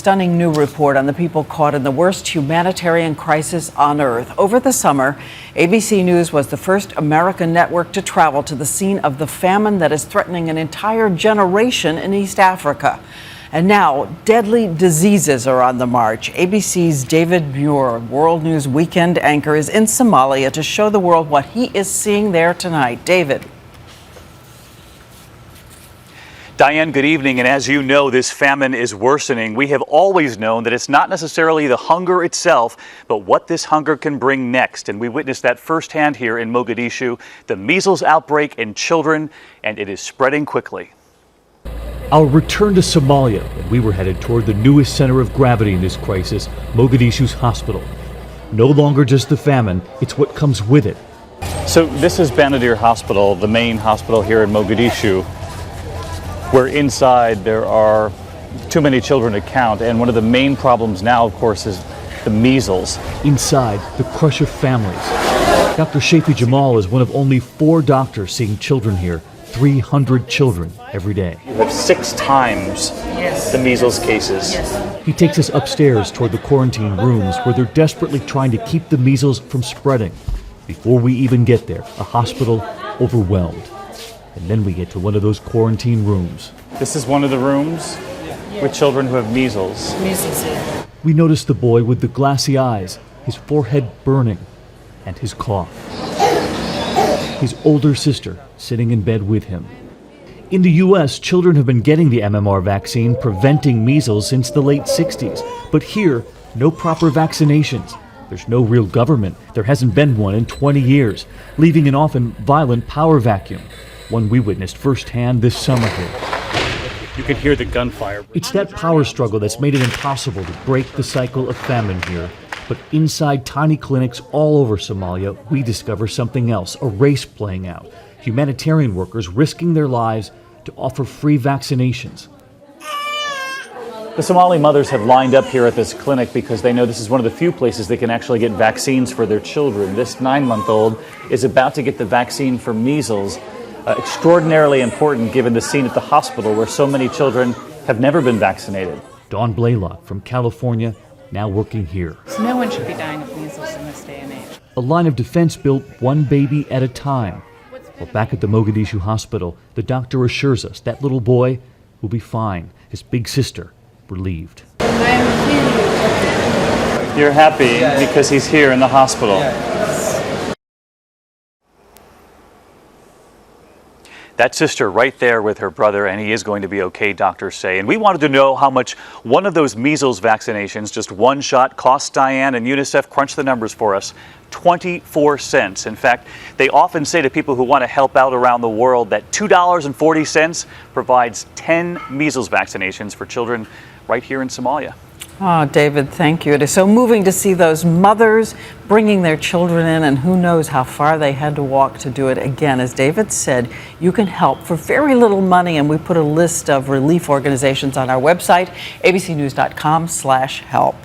stunning new report on the people caught in the worst humanitarian crisis on earth. Over the summer, ABC News was the first American network to travel to the scene of the famine that is threatening an entire generation in East Africa. And now, deadly diseases are on the march. ABC's David Muir, World News weekend anchor, is in Somalia to show the world what he is seeing there tonight. David. Diane, good evening. And as you know, this famine is worsening. We have always known that it's not necessarily the hunger itself, but what this hunger can bring next. And we witnessed that firsthand here in Mogadishu, the measles outbreak in children, and it is spreading quickly. Our return to Somalia, and we were headed toward the newest center of gravity in this crisis, Mogadishu's hospital. No longer just the famine, it's what comes with it. So this is Banadir Hospital, the main hospital here in Mogadishu, where inside there are too many children to count. And one of the main problems now, of course, is the measles. Inside, the crush of families. Dr. Shafi Jamal is one of only 4 doctors seeing children here. 300 children every day. You have 6 times the measles cases. He takes us upstairs toward the quarantine rooms where they're desperately trying to keep the measles from spreading. Before we even get there, a hospital overwhelmed. And then we get to one of those quarantine rooms. This is one of the rooms with children who have measles. We notice the boy with the glassy eyes, his forehead burning, and his cough. His older sister sitting in bed with him. In the U.S., children have been getting the MMR vaccine preventing measles since the late 60s. But here, no proper vaccinations. There's no real government. There hasn't been one in 20 years, leaving an often violent power vacuum. One we witnessed firsthand this summer here. You can hear the gunfire. It's that power struggle that's made it impossible to break the cycle of famine here. But inside tiny clinics all over Somalia, we discover something else, a race playing out. Humanitarian workers risking their lives to offer free vaccinations. The Somali mothers have lined up here at this clinic because they know this is one of the few places they can actually get vaccines for their children. This 9-month-old is about to get the vaccine for measles. Extraordinarily important given the scene at the hospital where so many children have never been vaccinated. Dawn Blaylock from California, now working here. No one should be dying of measles in this day and age. A line of defense built one baby at a time. Well, back at the Mogadishu hospital, the doctor assures us that little boy will be fine. His big sister relieved. You're happy because he's here in the hospital. That sister right there with her brother, and he is going to be okay, doctors say. And we wanted to know how much one of those measles vaccinations, just one shot, costs Diane, and UNICEF crunched the numbers for us. 24 cents. In fact, they often say to people who want to help out around the world that $2.40 provides 10 measles vaccinations for children right here in Somalia. Oh, David, thank you. It is so moving to see those mothers bringing their children in, and who knows how far they had to walk to do it. Again, as David said, you can help for very little money, and we put a list of relief organizations on our website, abcnews.com/help.